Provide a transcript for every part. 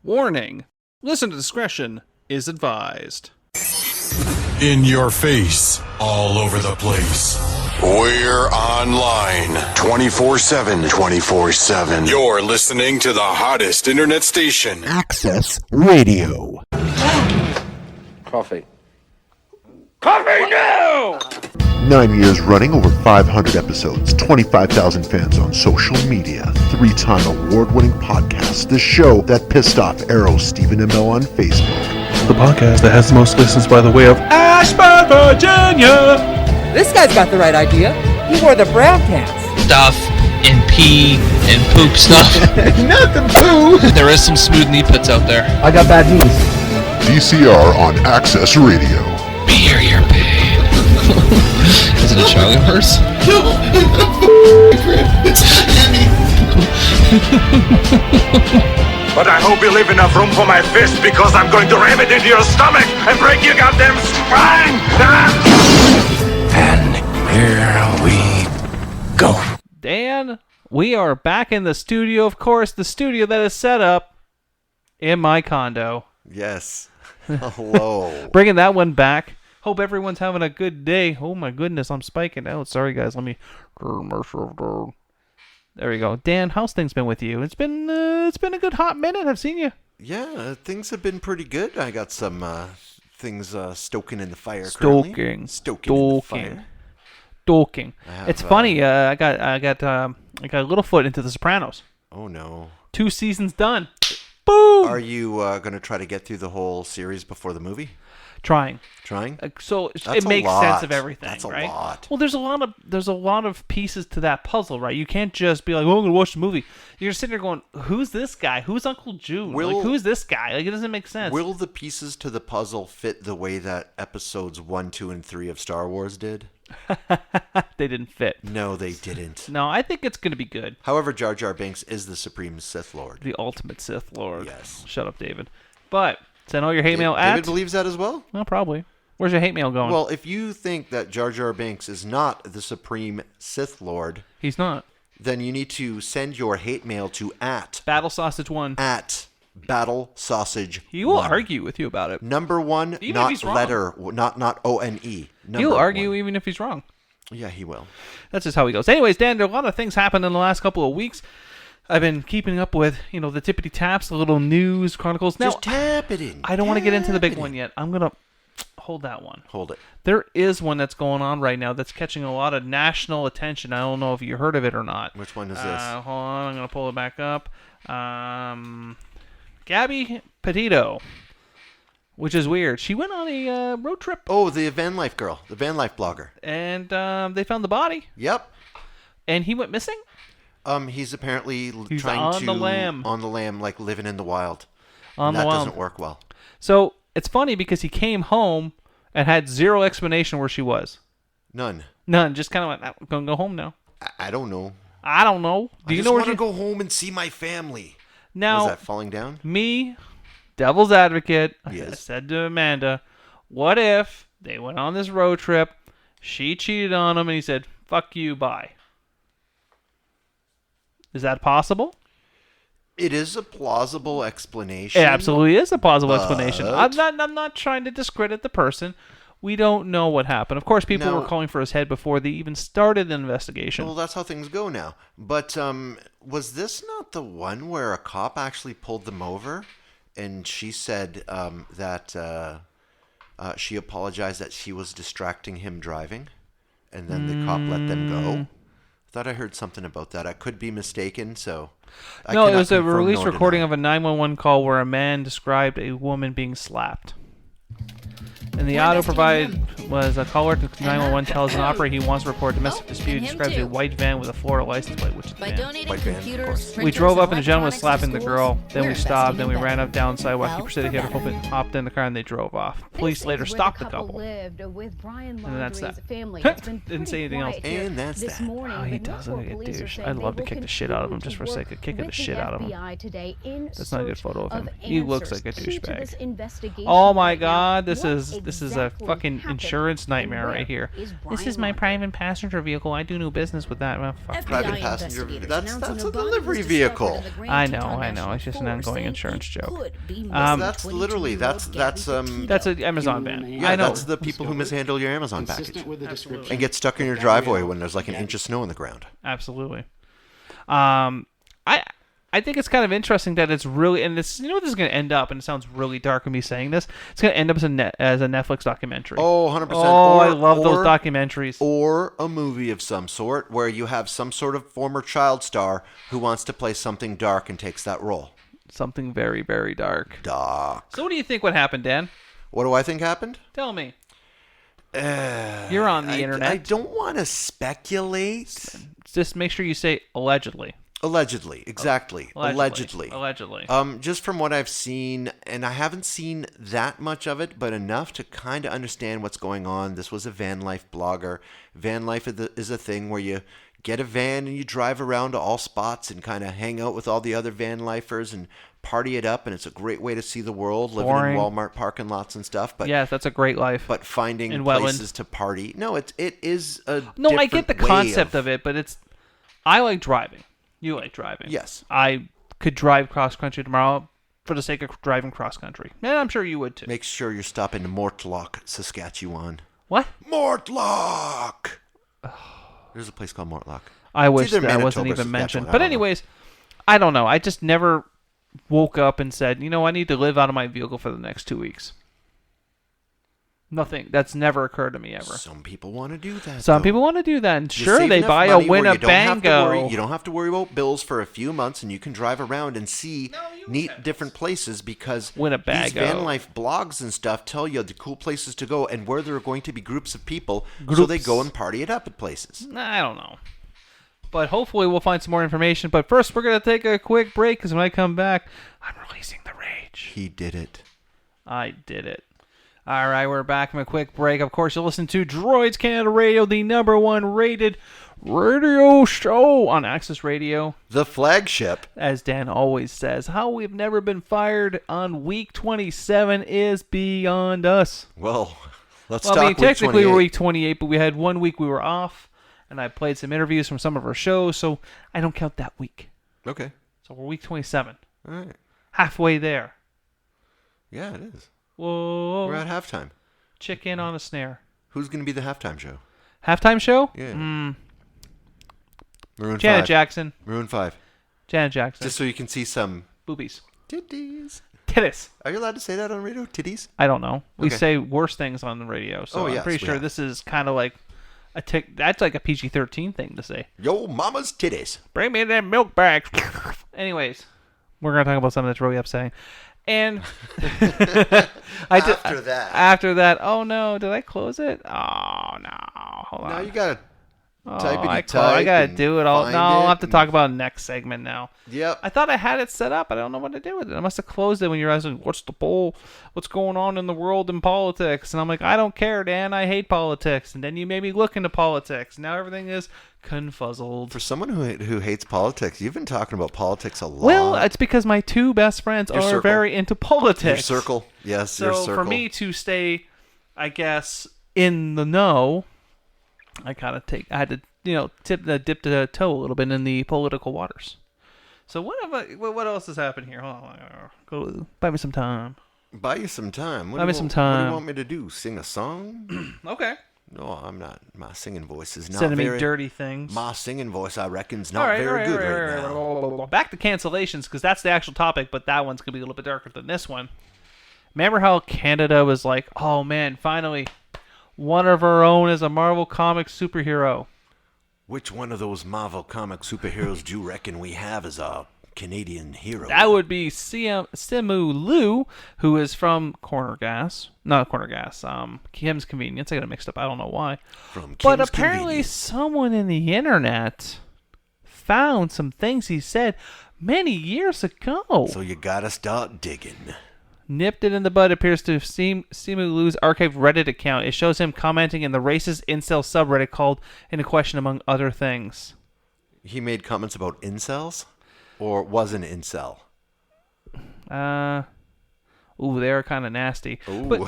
Warning. Listener discretion is advised. In your face, all over the place. We're online 24/7. 24/7. You're listening to the hottest internet station. Access Radio. Coffee. Coffee now! 9 years running, over 500 episodes, 25,000 fans on social media, 3-time award-winning podcast, the show that pissed off Arrow, Stephen ML on Facebook. The podcast that has the most listens by the way of Ashburn, Virginia. This guy's got the right idea. He wore the brown pants. Stuff and pee and poop stuff. Nothing poo! There is some smooth knee pits out there. I got bad news. DCR on Access Radio. Beer your pain. Is it a Charlie horse? But I hope you leave enough room for my fist, because I'm going to ram it into your stomach and break your goddamn spine! And here we go. Dan, we are back in the studio, of course, the studio that is set up in my condo. Yes. Hello. Bringing that one back. Hope everyone's having a good day. Oh my goodness, I'm spiking out. Sorry guys, let me turn myself down. There we go. Dan, how's things been with you? It's been a good hot minute. I've seen you. Yeah, things have been pretty good. I got some things stoking in the fire Stoking currently. in the fire. It's funny. I got a Littlefoot into The Sopranos. Oh no. 2 seasons done. Boom. Are you going to try to get through the whole series before the movie? Trying. So it makes sense of everything, That's right? a lot. Well, there's a lot of pieces to that puzzle, right? You can't just be like, "Oh, I'm gonna watch the movie." You're sitting there going, "Who's this guy? Who's Uncle June? Who's this guy?" Like, it doesn't make sense. Will the pieces to the puzzle fit the way that episodes 1, 2, and 3 of Star Wars did? They didn't fit. No, they didn't. No, I think it's gonna be good. However, Jar Jar Binks is the Supreme Sith Lord. The ultimate Sith Lord. Yes. Shut up, David. But send all your hate mail at. David believes that as well? Well, probably. Where's your hate mail going? Well, if you think that Jar Jar Binks is not the Supreme Sith Lord, he's not. Then you need to send your hate mail to Battle Sausage 1. Battle Sausage. He will argue with you about it. Number 1, even not if he's wrong. letter, not O-N-E. He'll argue even if he's wrong. Yeah, he will. That's just how he goes. Anyways, Dan, there are a lot of things happened in the last couple of weeks. I've been keeping up with, the tippity taps, the little news chronicles. Now, just tap it in. I don't want to get into the big one yet. I'm going to hold that one. Hold it. There is one that's going on right now that's catching a lot of national attention. I don't know if you heard of it or not. Which one is this? Hold on, I'm going to pull it back up. Gabby Petito, which is weird. She went on a road trip. Oh, the van life girl, the van life blogger. And they found the body. Yep. And he went missing? He's apparently He's trying on to the lam. On the lam, like living in the wild. That doesn't work well. So it's funny because he came home and had zero explanation where she was. None. Just kind of went, I'm going to go home now. I don't know. I don't know. Do you know where I just want to go home and see my family. Now, was that falling down? Me, devil's advocate, yes. I said to Amanda, what if they went on this road trip, she cheated on him, and he said, fuck you, bye. Is that possible? It is a plausible explanation. It absolutely is a plausible explanation. I'm not trying to discredit the person. We don't know what happened. Of course, people were calling for his head before they even started the investigation. Well, that's how things go now. But was this not the one where a cop actually pulled them over, and she said that she apologized that she was distracting him driving, and then the cop let them go? I thought I heard something about that. I could be mistaken, so... No, it was a release recording of a 911 call where a man described a woman being slapped. And the audio provided was a caller to 911 tells an operator he wants to report a domestic dispute. Describes a white van with a Florida license plate, which is the van. White van, of course. We drove up and the gentleman was slapping the girl. Then we stopped. Then we ran up down sidewalk. He proceeded to hit her, hopped in the car, and they drove off. Police later stopped the couple. And that's that. Didn't say anything else. And that's that. Oh, he does look like a douche. I'd love to kick the shit out of him just for a second. Kicking the shit out of him. That's not a good photo of him. He looks like a douchebag. Oh my God, this is this is a fucking insurance nightmare right here. This is my private passenger vehicle. I do no business with that. Well, fuck. Private passenger. That's a delivery vehicle. I know. It's just an ongoing insurance joke. That's literally that's an Amazon van. Yeah, I know. That's the people who mishandle your Amazon package and get stuck in your driveway when there's like an inch of snow on the ground. Absolutely. I think it's kind of interesting that it's really, and this, you know what this is going to end up, and it sounds really dark of me saying this, it's going to end up as a Netflix documentary. Oh, 100%. Oh, I love those documentaries. Or a movie of some sort where you have some sort of former child star who wants to play something dark and takes that role. Something very, very dark. Dark. So what do you think would happen, Dan? What do I think happened? Tell me. You're on the internet. I don't want to speculate. Just make sure you say allegedly. Allegedly, exactly. Allegedly. Just from what I've seen, and I haven't seen that much of it, but enough to kind of understand what's going on. This was a van life blogger. Van life is a thing where you get a van and you drive around to all spots and kind of hang out with all the other van lifers and party it up, and it's a great way to see the world, living in Walmart parking lots and stuff. But yes, that's a great life. But finding places to party, no, it is a no. I get the concept of it, but I like driving. You like driving. Yes. I could drive cross country tomorrow for the sake of driving cross country. And I'm sure you would too. Make sure you're stopping in Mortlock, Saskatchewan. What? Mortlock! There's a place called Mortlock. I wish that wasn't even mentioned. But anyways, I don't know. I just never woke up and said, I need to live out of my vehicle for the next 2 weeks. Nothing. That's never occurred to me ever. Some people want to do that. Some people want to do that. And sure, they buy a Winnebago. You don't have to worry about bills for a few months, and you can drive around and see neat different places because Winnebago. These van life blogs and stuff tell you the cool places to go and where there are going to be groups of people, so they go and party it up at places. I don't know. But hopefully we'll find some more information. But first, we're going to take a quick break because when I come back, I'm releasing the rage. He did it. I did it. All right, we're back from a quick break. Of course, you'll listen to Droids Canada Radio, the #1 rated radio show on Access Radio. The flagship. As Dan always says, how we've never been fired on week 27 is beyond us. Well, let's talk week 28. Technically we're week 28, but we had 1 week we were off, and I played some interviews from some of our shows, so I don't count that week. Okay. So we're week 27. All right. Halfway there. Yeah, it is. Whoa. We're at halftime. Chicken on a snare. Who's going to be the halftime show? Halftime show? Yeah. Maroon Janet 5. Jackson. Maroon 5. Janet Jackson. Just so you can see some... boobies. Titties. Titties. Are you allowed to say that on radio? Titties? I don't know. We say worse things on the radio, so I'm pretty sure this is kind of like that's like a PG-13 thing to say. Yo, mama's titties. Bring me that milk bag. Anyways, we're going to talk about something that's really upsetting. And after that, oh no, did I close it? Oh no, hold on. Now you gotta I gotta do it all. No, I'll have to talk about next segment now. Yep. I thought I had it set up. I don't know what to do with it. I must have closed it when you're asking, what's the poll? What's going on in the world in politics? And I'm like, I don't care, Dan. I hate politics. And then you made me look into politics. Now everything is confuzzled. For someone who hates politics, you've been talking about politics a lot. Well, it's because my two best friends are very into politics. Your circle. Yes, your circle. So for me to stay, I guess, in the know, I had to, dip the toe a little bit in the political waters. So what else has happened here? Hold on, go buy me some time. Buy you some time. Buy me some time. What do you want me to do? Sing a song? Okay. No, I'm not. My singing voice is not sending me dirty things. My singing voice, I reckon, is not very good right now. Back to cancellations, because that's the actual topic, but that one's gonna be a little bit darker than this one. Remember how Canada was like, "Oh man, finally, one of our own is a Marvel Comics superhero." Which one of those Marvel comic superheroes do you reckon we have as a Canadian hero? That would be Simu Liu, who is from Kim's Convenience. I got it mixed up. I don't know why. But apparently someone in the internet found some things he said many years ago. So you gotta start digging. Nipped it in the bud appears to Simu Liu's archived Reddit account. It shows him commenting in the racist incel subreddit called Into Question, among other things. He made comments about incels? Or was an incel? Well, Ooh, they're kind of nasty. Ooh. But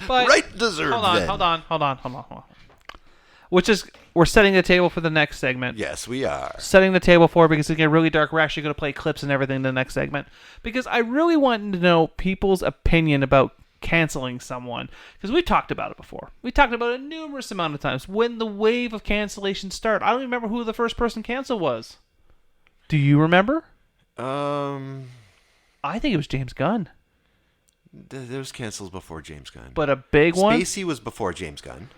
right deserved. Hold on. We're setting the table for the next segment. Yes, we are. Setting the table for it because it's getting really dark. We're actually going to play clips and everything in the next segment because I really want to know people's opinion about canceling someone because we talked about it before. We talked about it numerous amount of times. When the wave of cancellation started, I don't even remember who the first person canceled was. Do you remember? I think it was James Gunn. There was cancels before James Gunn. But a big one? Spacey was before James Gunn.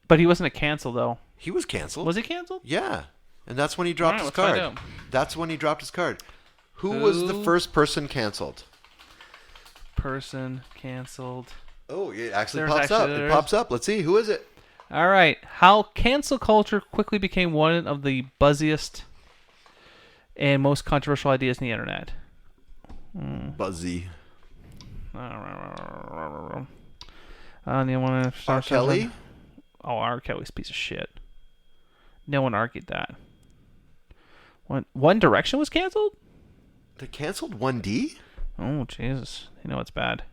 But he wasn't a cancel, though. He was canceled. Was he canceled? Yeah. And that's when he dropped his card. That's when he dropped his card. Who was the first person canceled? Person canceled. Oh, it actually pops up. It pops up. Let's see. Who is it? All right. How cancel culture quickly became one of the buzziest and most controversial ideas on the internet. Buzzy. I don't even want to R. Kelly? Oh, R. Kelly's a piece of shit. No one argued that. One Direction was canceled? They canceled 1D? Oh, Jesus. You know it's bad.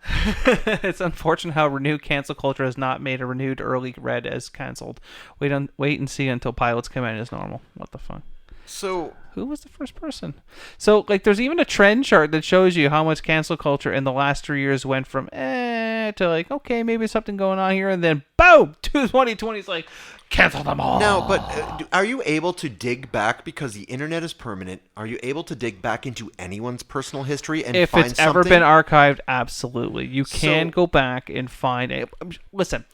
It's unfortunate how renewed cancel culture has not made a renewed early red as canceled. Wait and see until pilots come in as normal. What the fuck? So, who was the first person? So, like, there's even a trend chart that shows you how much cancel culture in the last 3 years went from to like, okay, maybe something going on here, and then boom, 2020 is like, cancel them all. Now, but are you able to dig back, because the internet is permanent, are you able to dig back into anyone's personal history and if find it's something? ever been archived? Absolutely. You can go back and find it. Listen,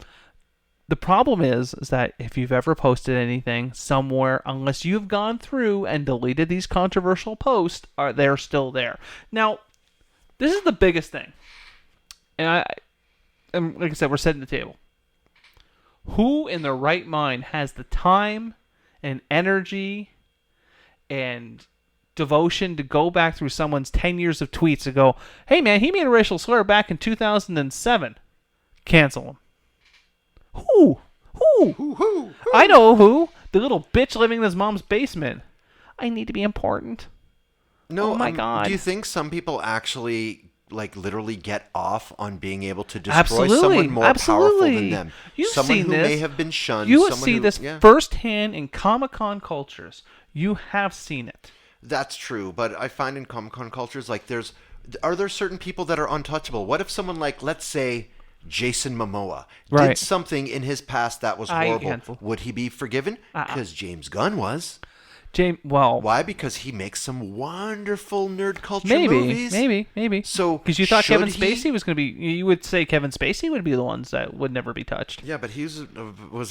the problem is that if you've ever posted anything somewhere, unless you've gone through and deleted these controversial posts, they're still there. Now, this is the biggest thing. And like I said, we're setting the table. Who in their right mind has the time and energy and devotion to go back through someone's 10 years of tweets and go, hey man, he made a racial slur back in 2007. Cancel him. Who? I know who. The little bitch living in his mom's basement. I need to be important. No, oh my God. Do you think some people actually, like, literally get off on being able to destroy someone more powerful than them? Someone who may have been shunned. You will see this firsthand in Comic-Con cultures. You have seen it. That's true, but I find in Comic-Con cultures, like, are there certain people that are untouchable? What if someone, like, let's say Jason Momoa did something in his past that was horrible? Would he be forgiven? Because James Gunn was. Why? Because he makes some wonderful nerd culture movies. Maybe. So, because you thought Kevin Spacey was going to be, you would say Kevin Spacey would be the ones that would never be touched. Yeah, but he was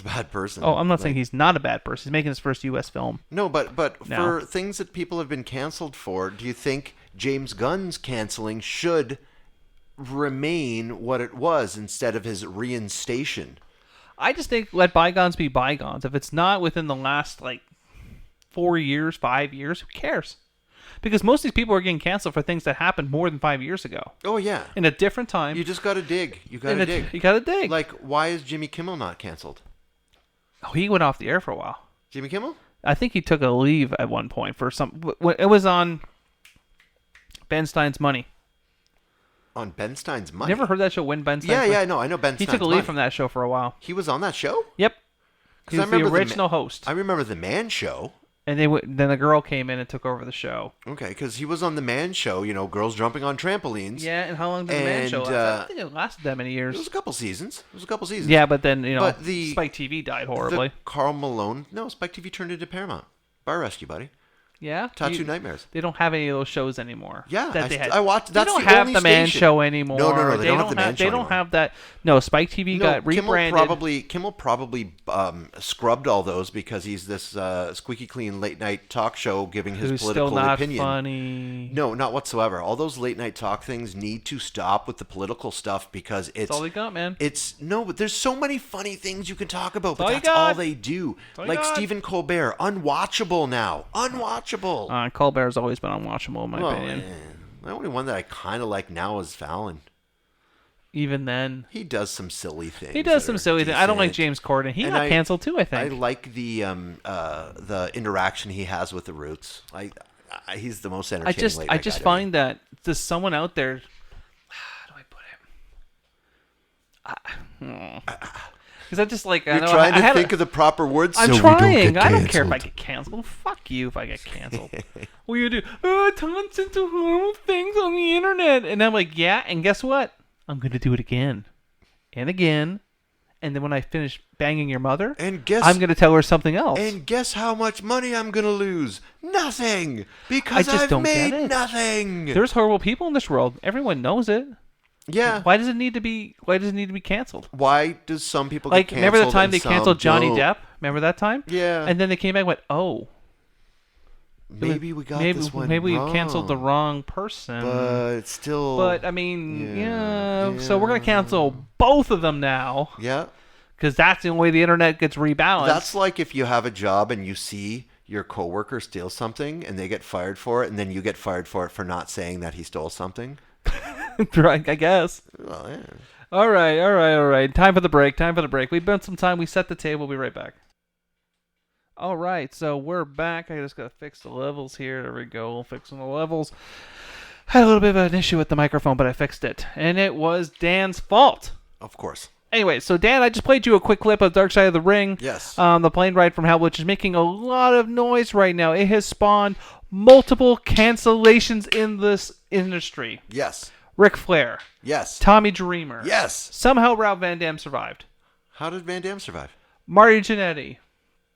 a bad person. Oh, I'm not saying he's not a bad person. He's making his first U.S. film. No, but for things that people have been canceled for, do you think James Gunn's canceling should remain what it was instead of his reinstation? I just think let bygones be bygones. If it's not within the last 4 years, 5 years, who cares? Because most of these people are getting canceled for things that happened more than 5 years ago. Oh yeah, in a different time. You just got to dig. You got to dig. Like, why is Jimmy Kimmel not canceled? Oh, he went off the air for a while. Jimmy Kimmel? I think he took a leave at one point for some. It was on Ben Stein's Money. On Ben Stein's Money? You never heard that show, When Ben Stein's Money? Yeah, I know Ben Stein's Money. He took a leave from that show for a while. He was on that show? Yep. He was the original host. I remember The Man Show. And then a girl came in and took over the show. Okay, because he was on The Man Show, girls jumping on trampolines. Yeah, and how long did The Man Show last? I don't think it lasted that many years. It was a couple seasons. Yeah, but then, Spike TV died horribly. Carl Malone. No, Spike TV turned into Paramount. Bar Rescue, buddy. Yeah? Tattoo Nightmares. They don't have any of those shows anymore. Yeah, I watched. That's the only station. They don't have The Man Show anymore. No, they don't have The Man Show They don't have that. No, Spike TV got rebranded. Kimmel probably scrubbed all those because he's this squeaky clean late night talk show giving his political still not opinion. Funny. No, not whatsoever. All those late night talk things need to stop with the political stuff because it's all they got, man. But there's so many funny things you can talk about, but that's all they do. Like Stephen Colbert, unwatchable now. Unwatchable. Colbert's always been unwatchable in my opinion. The only one that I kind of like now is Fallon. Even then, he does some silly things. I don't like James Corden. He got canceled too, I think. I like the interaction he has with the Roots. I he's the most entertaining. I just find that there's someone out there. How do I put it? Because I just like. You're trying to think of the proper words. I'm so trying. We don't get I don't care if I get canceled. Fuck you if I get canceled. What you do? Tons into horrible things on the internet, and I'm like, yeah. And guess what? I'm gonna do it again, and again, and then when I finish banging your mother, I'm gonna tell her something else. And guess how much money I'm gonna lose? Nothing, because I've made nothing. There's horrible people in this world. Everyone knows it. Yeah. Why does it need to be canceled? Why does some people get canceled? Remember the time they canceled Johnny Depp? Remember that time? Yeah. And then they came back and went, oh. Maybe we got this one Maybe wrong. we canceled the wrong person. But still. But I mean, yeah. So we're gonna cancel both of them now. Yeah. Because that's the only way the internet gets rebalanced. That's like if you have a job and you see your coworker steal something and they get fired for it, and then you get fired for it for not saying that he stole something. Right, I guess. Well, yeah. All right. Time for the break. We've been some time. We set the table. We'll be right back. All right, so we're back. I just got to fix the levels here. There we go. Fixing the levels. Had a little bit of an issue with the microphone, but I fixed it. And it was Dan's fault. Of course. Anyway, so Dan, I just played you a quick clip of Dark Side of the Ring. Yes. The plane ride from hell, which is making a lot of noise right now. It has spawned multiple cancellations in this industry. Yes. Ric Flair. Yes. Tommy Dreamer. Yes. Somehow Rob Van Dam survived. How did Van Dam survive? Marty Jannetty.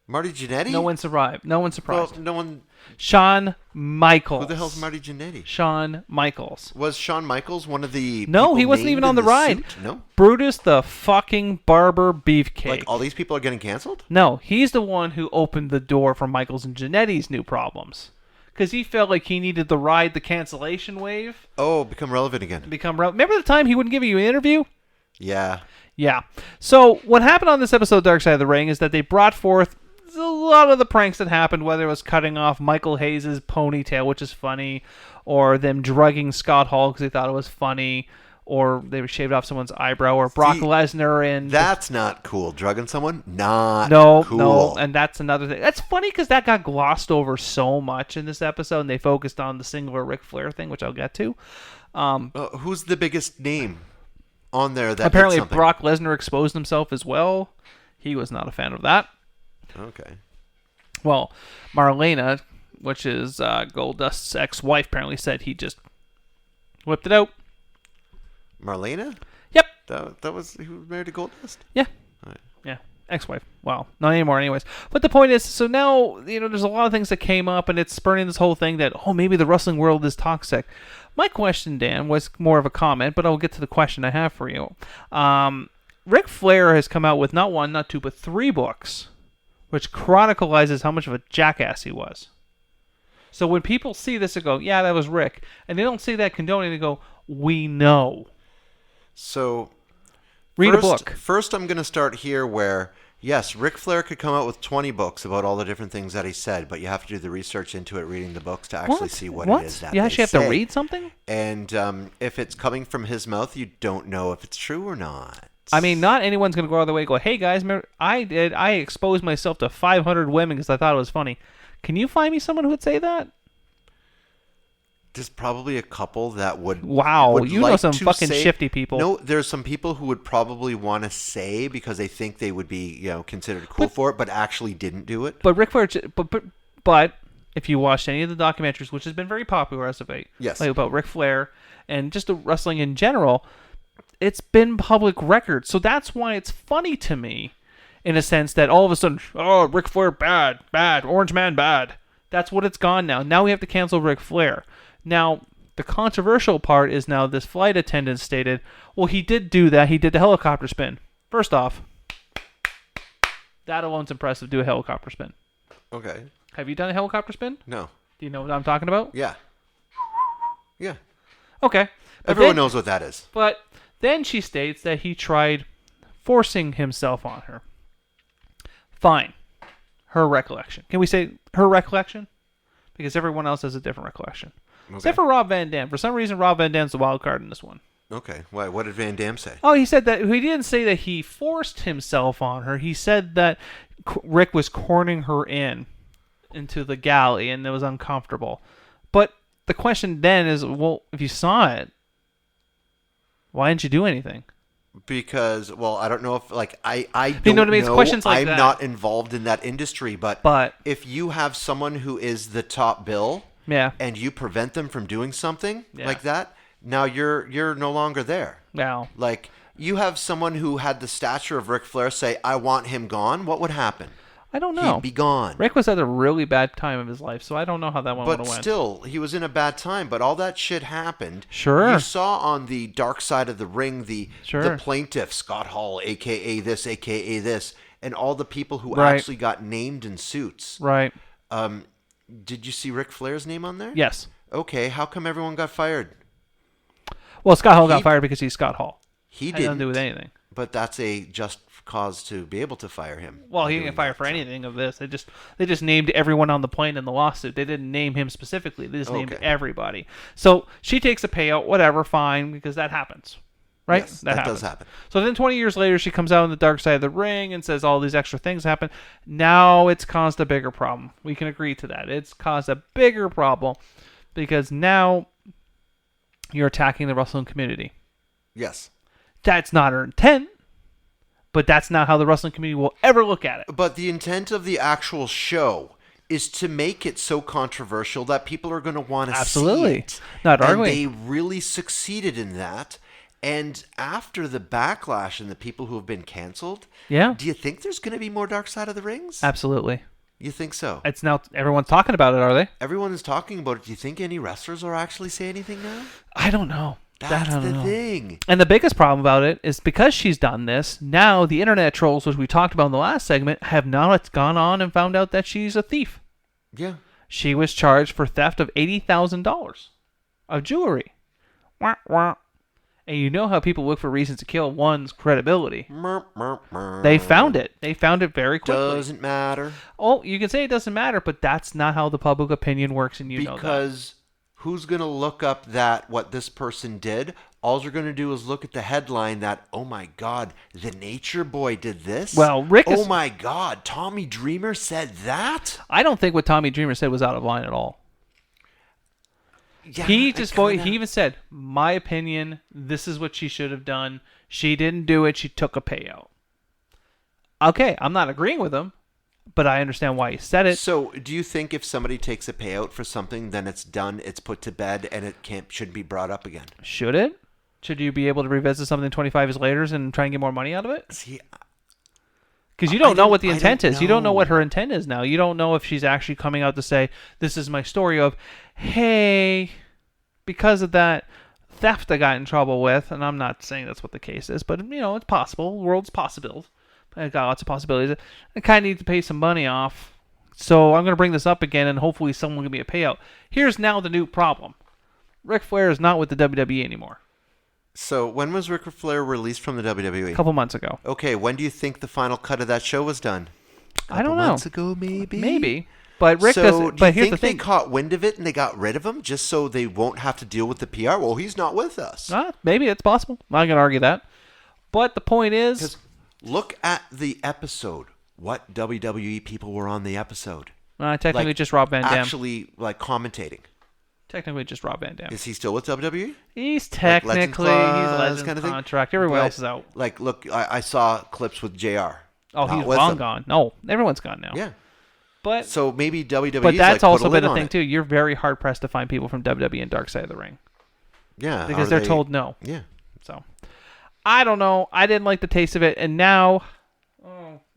Marty Jannetty? No one survived. No one surprised. Well, no one. Shawn Michaels. Who the hell's Marty Jannetty? Shawn Michaels. Was Shawn Michaels one of the? No, he wasn't even on the ride. Suit? No. Brutus the fucking Barber Beefcake. Like all these people are getting canceled? No, he's the one who opened the door for Michaels and Jannetty's new problems. Because he felt like he needed to ride the cancellation wave. Oh, become relevant again. Remember the time he wouldn't give you an interview? Yeah. Yeah. So what happened on this episode of Dark Side of the Ring is that they brought forth a lot of the pranks that happened, whether it was cutting off Michael Hayes' ponytail, which is funny, or them drugging Scott Hall because they thought it was funny, or they shaved off someone's eyebrow, or Brock Lesnar and... That's not cool. Drugging someone? Not cool. No, and that's another thing. That's funny because that got glossed over so much in this episode, and they focused on the singular Ric Flair thing, which I'll get to. Who's the biggest name on there that apparently did something? Brock Lesnar exposed himself as well. He was not a fan of that. Okay. Well, Marlena, which is Goldust's ex-wife, apparently said he just whipped it out. Marlena? Yep. That was he was married to Goldust? Yeah. Right. Yeah. Ex-wife. Well, not anymore anyways. But the point is, so now, there's a lot of things that came up, and it's spurring this whole thing that, maybe the wrestling world is toxic. My question, Dan, was more of a comment, but I'll get to the question I have for you. Ric Flair has come out with not one, not two, but 3 books, which chronicalizes how much of a jackass he was. So when people see this, they go, yeah, that was Rick. And they don't see that condoning, they go, we know. So, read a book. First, I'm going to start here where, yes, Ric Flair could come out with 20 books about all the different things that he said, but you have to do the research into it, reading the books to actually see what it is that you actually have say. to read something? And if it's coming from his mouth, you don't know if it's true or not. I mean, not anyone's going to go out of the way and go, hey, guys, I exposed myself to 500 women because I thought it was funny. Can you find me someone who would say that? There's probably a couple that would. Wow, would you like know some to fucking say, shifty people. No, there's some people who would probably want to say because they think they would be, considered cool for it, but actually didn't do it. But Ric Flair, but if you watched any of the documentaries, which has been very popular as of late, yes, like about Ric Flair and just the wrestling in general, it's been public record. So that's why it's funny to me, in a sense that all of a sudden, Ric Flair bad, Orange Man bad. That's what it's gone now. Now we have to cancel Ric Flair. Now, the controversial part is now this flight attendant stated, well, he did do that. He did the helicopter spin. First off, that alone's impressive, do a helicopter spin. Okay. Have you done a helicopter spin? No. Do you know what I'm talking about? Yeah. Yeah. Okay. Everyone knows what that is. But then she states that he tried forcing himself on her. Fine. Her recollection. Can we say her recollection? Because everyone else has a different recollection. Okay. Except for Rob Van Dam. For some reason, Rob Van Dam's the wild card in this one. Okay. Why? What did Van Dam say? Oh, he said that he didn't say that he forced himself on her. He said that Rick was cornering her into the galley, and it was uncomfortable. But the question then is, well, if you saw it, why didn't you do anything? Because, well, I don't know if, like, I don't you know what I mean? It's questions like I'm that. not involved in that industry, but if you have someone who is the top bill, and you prevent them from doing something like that, now you're no longer there. Now, like, you have someone who had the stature of Ric Flair say, "I want him gone." What would happen? I don't know. He'd be gone. Rick was at a really bad time of his life, so I don't know how that one would have went. But still, he was in a bad time. But all that shit happened. Sure. You saw on the dark side of the ring the plaintiff, Scott Hall, a.k.a. this, a.k.a. this, and all the people who actually got named in suits. Right. Did you see Ric Flair's name on there? Yes. Okay, how come everyone got fired? Well, Scott Hall got fired because he's Scott Hall. He didn't nothing to do with anything. But that's a just cause to be able to fire him. Well, he didn't get fired for anything of this. They just named everyone on the plane in the lawsuit. They didn't name him specifically. They just named everybody. So she takes a payout, whatever, fine, because that happens. Right? Yes, that does happen. So then 20 years later, she comes out on the dark side of the ring and says all these extra things happen. Now it's caused a bigger problem. We can agree to that. It's caused a bigger problem because now you're attacking the wrestling community. Yes. That's not her intent, but that's not how the wrestling community will ever look at it. But the intent of the actual show is to make it so controversial that people are going to want to see it. Not arguing. And they really succeeded in that. And after the backlash and the people who have been canceled, do you think there's going to be more Dark Side of the Rings? Absolutely. You think so? It's now everyone's talking about it, are they? Everyone is talking about it. Do you think any wrestlers will actually say anything now? I don't know. That's the thing. And the biggest problem about it is because she's done this, now the internet trolls, which we talked about in the last segment, have now gone on and found out that she's a thief. Yeah. She was charged for theft of $80,000 of jewelry. Wah, wah. And you know how people look for reasons to kill one's credibility. They found it. They found it very quickly. Doesn't matter. Oh, you can say it doesn't matter, but that's not how the public opinion works, and you know that. Because who's going to look up what this person did? All you're going to do is look at the headline that, oh my God, the Nature Boy did this? Well, oh my God, Tommy Dreamer said that? I don't think what Tommy Dreamer said was out of line at all. Yeah, he even said, my opinion, this is what she should have done. She didn't do it. She took a payout. Okay, I'm not agreeing with him, but I understand why he said it. So do you think if somebody takes a payout for something, then it's done, it's put to bed, and it shouldn't be brought up again? Should it? Should you be able to revisit something 25 years later and try and get more money out of it? See, because you don't know what the intent is. You don't know what her intent is now. You don't know if she's actually coming out to say, this is my story of, hey, because of that theft I got in trouble with, and I'm not saying that's what the case is, but, you know, it's possible. The world's possible. I got lots of possibilities. I kind of need to pay some money off. So I'm going to bring this up again, and hopefully someone will give me a payout. Here's now the new problem. Ric Flair is not with the WWE anymore. So when was Ric Flair released from the WWE? A couple months ago. Okay, when do you think the final cut of that show was done? I don't know. Months ago, maybe? Maybe. But Rick doesn't. But here's the thing. They caught wind of it and they got rid of him just so they won't have to deal with the PR? Well, he's not with us. Maybe it's possible. I'm not going to argue that. But the point is, look at the episode. What WWE people were on the episode? Technically just Rob Van Dam. Actually, commentating. Technically just Rob Van Dam. Is he still with WWE? He's technically, he's Legends kind of contract. Everyone else is out. Look, I saw clips with JR. Oh, he's long gone. No, everyone's gone now. Yeah. But so maybe WWE. But that's also been a thing too. You're very hard pressed to find people from WWE and Dark Side of the Ring. Yeah. Because they're told no. Yeah. So I don't know. I didn't like the taste of it, and now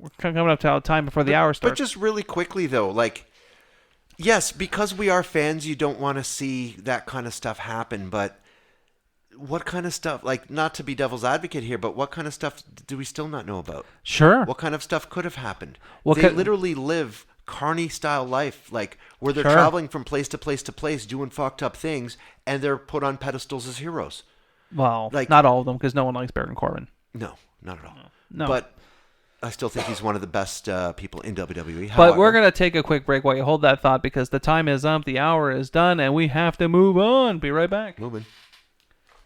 we're coming up to time before the hour starts. But just really quickly though, yes, because we are fans, you don't want to see that kind of stuff happen, but what kind of stuff, not to be devil's advocate here, but what kind of stuff do we still not know about? Sure. What kind of stuff could have happened? They literally live carny-style life, where they're traveling from place to place to place, doing fucked up things, and they're put on pedestals as heroes. Well, not all of them, because no one likes Baron Corbin. No, not at all. No. But I still think he's one of the best people in WWE. But we're going to take a quick break while you hold that thought because the time is up, the hour is done, and we have to move on. Be right back. Moving.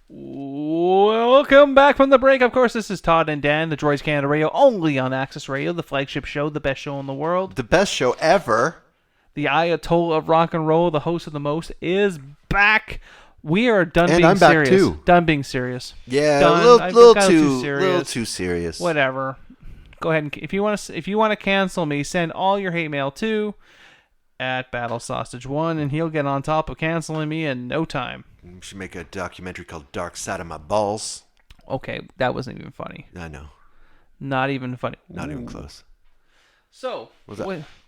Welcome back from the break. Of course, this is Todd and Dan, the Droids Canada Radio, only on Access Radio, the flagship show, the best show in the world. The best show ever. The Ayatollah of rock and roll, the host of the most, is back. We are done and being I'm back serious. too. Done being serious. Yeah, done. a little serious. too serious. Whatever. Go ahead and if you want to cancel me, send all your hate mail to @BattleSausage1, and he'll get on top of canceling me in no time. We should make a documentary called Dark Side of My Balls. Okay, that wasn't even funny. I know. Not even funny. Not even close. So,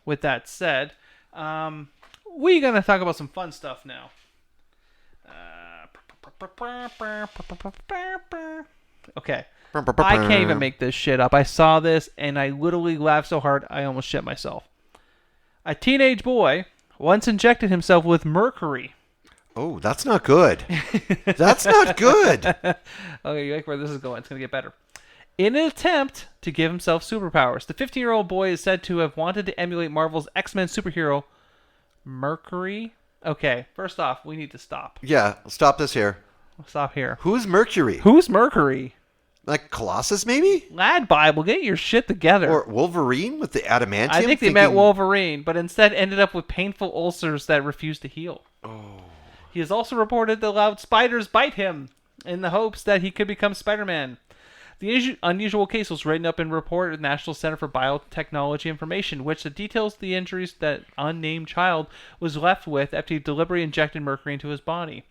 with that said, we're going to talk about some fun stuff now. Okay. I can't even make this shit up. I saw this, and I literally laughed so hard, I almost shit myself. A teenage boy once injected himself with mercury. Oh, that's not good. That's not good. Okay, you like where this is going. It's going to get better. In an attempt to give himself superpowers, the 15-year-old boy is said to have wanted to emulate Marvel's X-Men superhero, Mercury. Okay, first off, we need to stop. Yeah, stop this here. Stop here. Who's Mercury? Who's Mercury? Like Colossus, maybe? Lad Bible, get your shit together. Or Wolverine with the adamantium? I think they meant Wolverine, but instead ended up with painful ulcers that refused to heal. Oh. He has also reported that allowed spiders bite him in the hopes that he could become Spider-Man. The unusual case was written up in a report at the National Center for Biotechnology Information, which details the injuries that unnamed child was left with after he deliberately injected mercury into his body.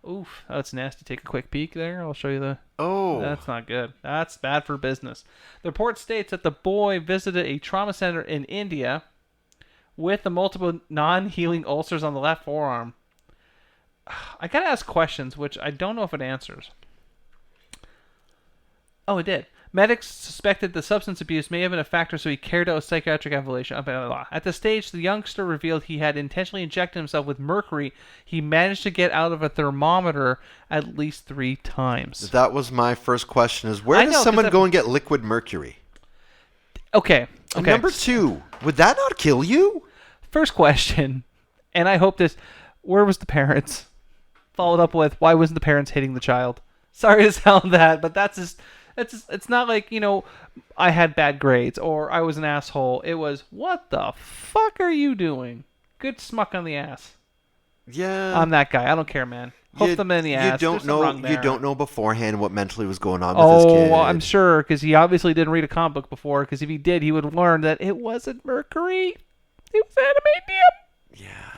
Oof, that's nasty. Take a quick peek there. I'll show you the... Oh. That's not good. That's bad for business. The report states that the boy visited a trauma center in India with the multiple non-healing ulcers on the left forearm. I gotta ask questions, which I don't know if it answers. Oh, it did. Medics suspected the substance abuse may have been a factor, so he carried out a psychiatric evaluation. At the stage, the youngster revealed he had intentionally injected himself with mercury. He managed to get out of a thermometer at least 3 times. That was my first question, is where does someone go and get liquid mercury? Okay. And number 2, would that not kill you? First question, and I hope this, where was the parents? Followed up with, why wasn't the parents hitting the child? Sorry to sound that, but that's just... It's not like, I had bad grades or I was an asshole. It was, what the fuck are you doing? Good smuck on the ass. Yeah. I'm that guy. I don't care, man. Hook them in the ass. You don't know beforehand what mentally was going on with this kid. Oh, well, I'm sure, because he obviously didn't read a comic book before, because if he did, he would learn that it wasn't mercury. It was adamantium. Yeah.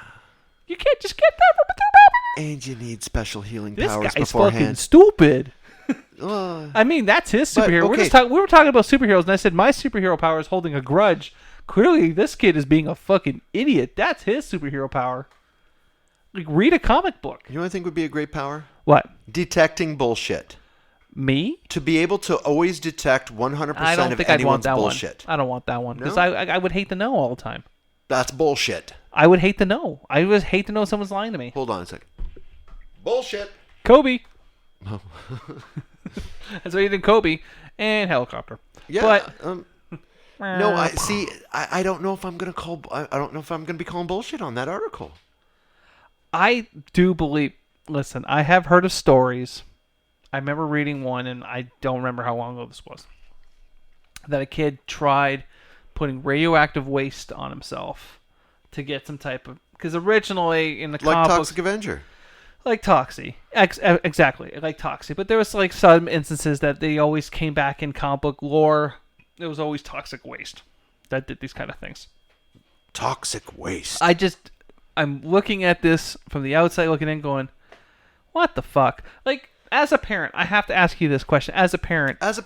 You can't just get that from a thermometer. And you need special healing this powers guy's beforehand. Fucking stupid. I mean, that's his superhero. Okay. We were talking about superheroes, and I said my superhero power is holding a grudge. Clearly, this kid is being a fucking idiot. That's his superhero power. Like, read a comic book. You know what I think would be a great power? What? Detecting bullshit. Me? To be able to always detect 100% I don't of think I'd want anyone's that bullshit. one. I don't want that one. Because No? I would hate to know all the time. That's bullshit. I would hate to know. I would hate to know someone's lying to me. Hold on a second. Bullshit. Kobe. That's what you did, Kobe. And helicopter. Yeah. But... no, I don't know if I'm gonna call. I don't know if I'm gonna be calling bullshit on that article. I do believe. Listen, I have heard of stories. I remember reading one, and I don't remember how long ago this was. That a kid tried putting radioactive waste on himself to get some type of. Because originally in the like comic Toxic books, Avenger. like Toxie, exactly, like Toxie. But there was like some instances that they always came back in comic book lore. It was always toxic waste that did these kind of things. Toxic waste. I'm looking at this from the outside, looking in, going, what the fuck? Like, as a parent, I have to ask you this question. As a parent, because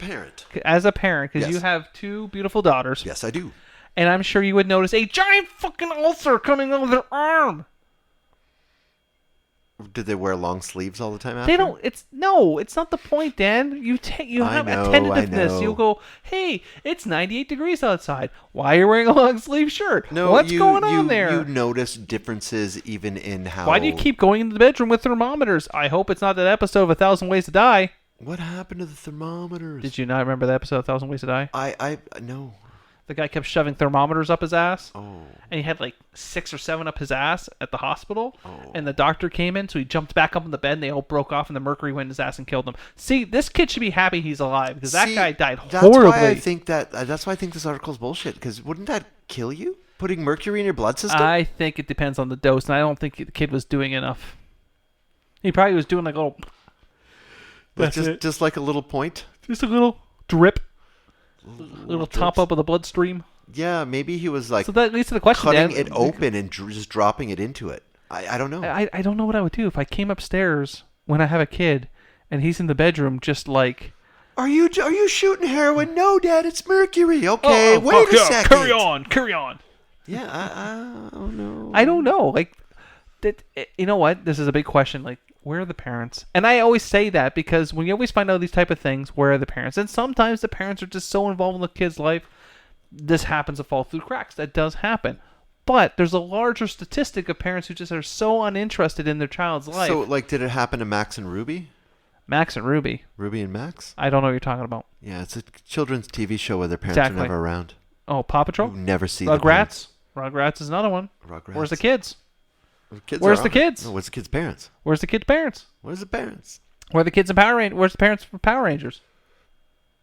Yes. you have 2 beautiful daughters. Yes, I do. And I'm sure you would notice a giant fucking ulcer coming over their arm. Did they wear long sleeves all the time after? They don't. It's not the point, Dan. You have attentiveness. You go, hey, it's 98 degrees outside. Why are you wearing a long sleeve shirt? No, what's going on there? You notice differences even in how. Why do you keep going into the bedroom with thermometers? I hope it's not that episode of 1,000 Ways to Die. What happened to the thermometers? Did you not remember that episode of 1,000 Ways to Die? I no. The guy kept shoving thermometers up his ass. Oh. And he had like 6 or 7 up his ass at the hospital. Oh. And the doctor came in, so he jumped back up in the bed, and they all broke off, and the mercury went in his ass and killed him. See, this kid should be happy he's alive, because that guy died horribly. That's why I think this article's bullshit, because wouldn't that kill you? putting mercury in your blood system? I think it depends on the dose, and I don't think the kid was doing enough. He probably was doing like a little... Just like a little point? Just a little drip. Little top up of the bloodstream. Yeah, maybe he was like... So that leads to the question, cutting Dan. it open and just dropping it into it. I don't know. I don't know what I would do if I came upstairs when I have a kid and he's in the bedroom just like... Are you shooting heroin? No, Dad, it's mercury. Okay, wait a second. Carry on. Yeah, I don't know. I don't know. Like, you know what? This is a big question. Like, where are the parents? And I always say that because when you always find out these type of things, where are the parents? And sometimes the parents are just so involved in the kid's life, this happens to fall through cracks. That does happen. But there's a larger statistic of parents who just are so uninterested in their child's life. So, like, did it happen to Max and Ruby? Max and Ruby. Ruby and Max? I don't know what you're talking about. Yeah, it's a children's TV show where their parents are never around. Oh, Paw Patrol? You never see Rugrats? Rugrats is another one. Rugrats. Where's the kids? Where's the kids? No, where's the kids' parents? Where's the kids' parents? Where's the parents? Where are the kids in Power Rangers? Where's the parents for Power Rangers?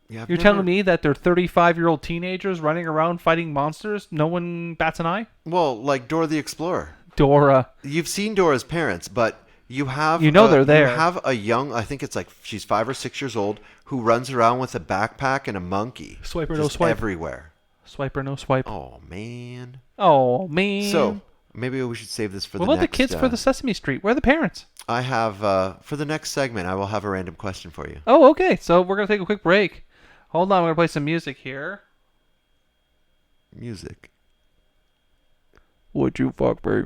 Yeah, You're telling me that they're 35-year-old teenagers running around fighting monsters? No one bats an eye? Well, like Dora the Explorer. Dora. You've seen Dora's parents, but you have... they're there. You have a young, I think it's like she's 5 or 6 years old, who runs around with a backpack and a monkey. Swipe or no swipe. Everywhere. Swipe or no swipe. Oh, man. So, maybe we should save this for what the next... about the kids for the Sesame Street? Where are the parents? I have, for the next segment, I will have a random question for you. Oh, okay. So we're going to take a quick break. Hold on, we're going to play some music here. Music. Would you fuck me?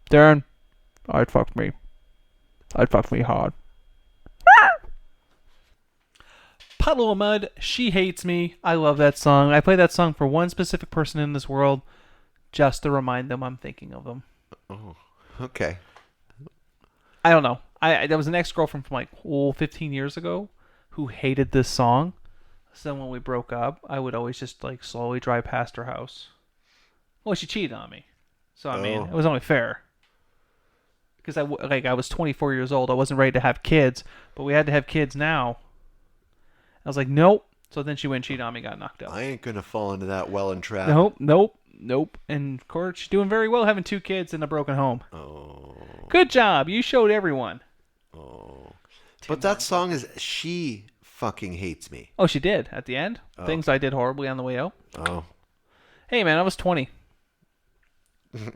Darren, I'd fuck me. I'd fuck me hard. Puddle of Mud, She Hates Me. I love that song. I play that song for one specific person in this world just to remind them I'm thinking of them. Oh, okay. I don't know. There was an ex-girlfriend from like 15 years ago who hated this song. So when we broke up, I would always just like slowly drive past her house. Well, she cheated on me. So, I mean, it was only fair. Because I was 24 years old. I wasn't ready to have kids, but we had to have kids now. I was like, nope. So then she went and cheated on me, got knocked out. I ain't going to fall into that well and trap. Nope. And of course, she's doing very well having 2 kids in a broken home. Oh. Good job. You showed everyone. Oh. But that song is She Fucking Hates Me. Oh, she did at the end. Oh. Things I did horribly on the way out. Oh. Hey, man, I was 20.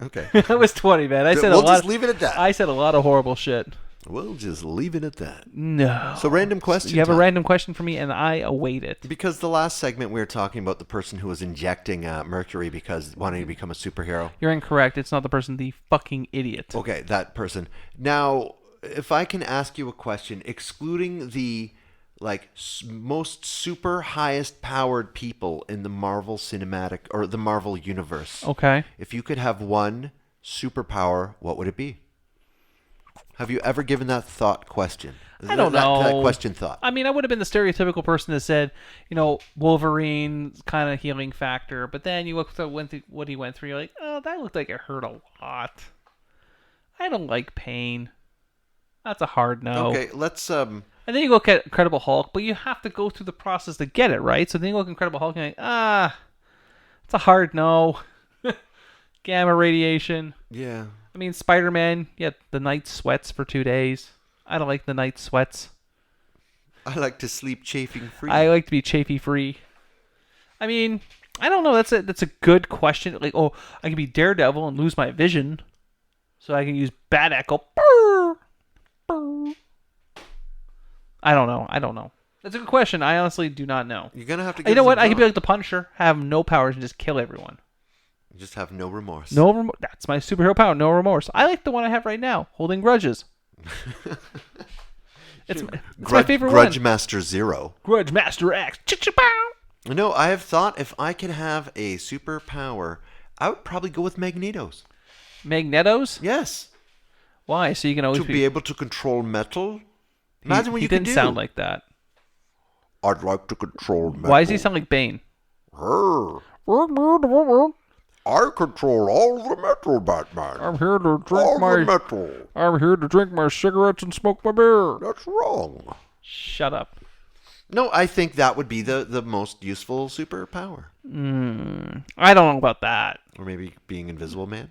Okay. I was 20, man. We'll just leave it at that. I said a lot of horrible shit. We'll just leave it at that. No. So random question. You have time. a random question for me, and I await it. Because the last segment we were talking about the person who was injecting mercury because wanting to become a superhero. You're incorrect. It's not the person, the fucking idiot. Okay, that person. Now, if I can ask you a question, excluding the most super highest powered people in the Marvel cinematic or the Marvel universe. Okay. If you could have one superpower, what would it be? Have you ever given that question? I don't know. That question thought. I mean, I would have been the stereotypical person that said, Wolverine kind of healing factor, but then you look at what he went through, you're like, oh, that looked like it hurt a lot. I don't like pain. That's a hard no. Okay, let's And then you look at Incredible Hulk, but you have to go through the process to get it, right? So then you look at Incredible Hulk and you're like, it's a hard no. Gamma radiation. Yeah. I mean, Spider-Man, the night sweats for 2 days. I don't like the night sweats. I like to sleep chafing free. I like to be chafy free. I mean, I don't know. That's a good question. Like, I can be Daredevil and lose my vision, so I can use Bat Echo. Brr, brr. I don't know. That's a good question. I honestly do not know. You're gonna have to. You know what? I could be like the Punisher, have no powers, and just kill everyone. Just have no remorse. That's my superhero power. No remorse. I like the one I have right now, holding grudges. It's my favorite one. Grudge Master Zero. Grudge Master X. Ch-ch-pow. No, I have thought if I could have a superpower, I would probably go with Magneto's. Magneto's? Yes. Why? So you can always be able to control metal. Imagine what you could do. He didn't sound like that. I'd like to control metal. Why does he sound like Bane? I control all the metal, Batman. I'm here to drink my cigarettes and smoke my beer. That's wrong. Shut up. No, I think that would be the most useful superpower. I don't know about that. Or maybe being Invisible Man?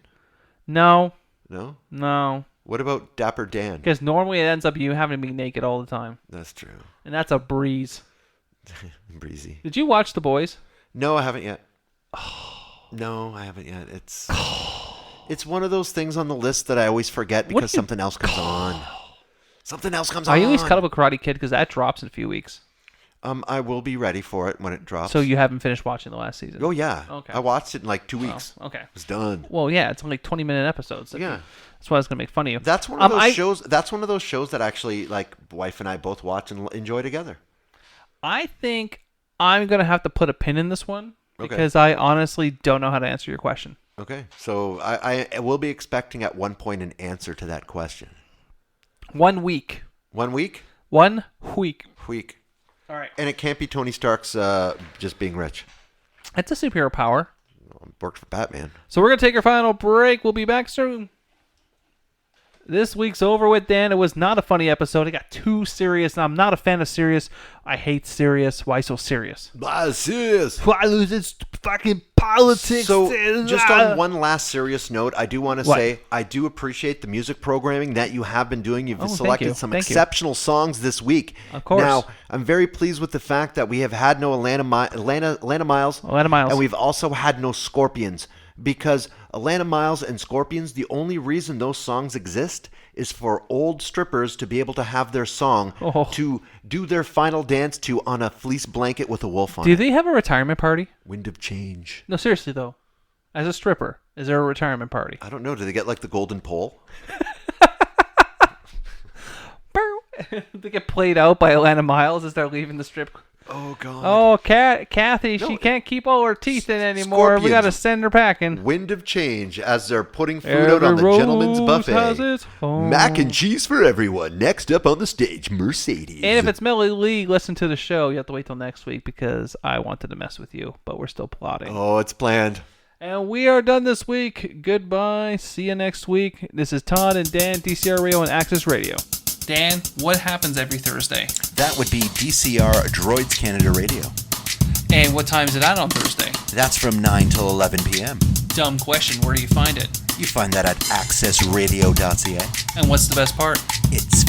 No. No? No. What about Dapper Dan? Because normally it ends up you having to be naked all the time. That's true. And that's a breeze. Breezy. Did you watch The Boys? No, I haven't yet. No, I haven't yet. It's one of those things on the list that I always forget because something else comes on. Something else comes on. Are you at least cut up a Karate Kid? Because that drops in a few weeks. I will be ready for it when it drops. So you haven't finished watching the last season? Oh, yeah. Okay. I watched it in like 2 weeks. Okay. It was done. Well, yeah, it's only 20-minute episodes. Yeah. That's why I was going to make fun of you. That's one of those shows. That's one of those shows that actually, like, wife and I both watch and enjoy together. I think I'm going to have to put a pin in this one because I honestly don't know how to answer your question. Okay. So I will be expecting at one point an answer to that question. 1 week. 1 week? 1 week. Week. All right. And it can't be Tony Stark's just being rich. It's a superhero power. Worked for Batman. So we're going to take our final break. We'll be back soon. This week's over with, Dan. It was not a funny episode. It got too serious. I'm not a fan of serious. I hate serious. Why so serious? Why serious? Why lose its fucking politics? So, just on one last serious note, I do want to say I do appreciate the music programming that you have been doing. You've selected some exceptional songs this week. Of course. Now, I'm very pleased with the fact that we have had no Atlanta Miles. And we've also had no Scorpions. Because Atlanta Miles and Scorpions, the only reason those songs exist is for old strippers to be able to have their song to do their final dance to on a fleece blanket with a wolf on it. Do they have a retirement party? Wind of Change. No, seriously, though. As a stripper, is there a retirement party? I don't know. Do they get like the golden pole? They get played out by Atlanta Miles as they're leaving the strip. Oh, God. Oh, Kathy, she can't keep all her teeth in anymore. Scorpions. We got to send her packing. Wind of Change as they're putting food out on the gentleman's buffet. Mac and cheese for everyone. Next up on the stage, Mercedes. And if it's Millie Lee, listen to the show. You have to wait till next week because I wanted to mess with you, but we're still plotting. Oh, it's planned. And we are done this week. Goodbye. See you next week. This is Todd and Dan, DCR Radio and Access Radio. Dan, what happens every Thursday? That would be DCR Droids Canada Radio. And what time is it on Thursday? That's from 9 till 11 p.m. Dumb question. Where do you find it? You find that at accessradio.ca. And what's the best part? It's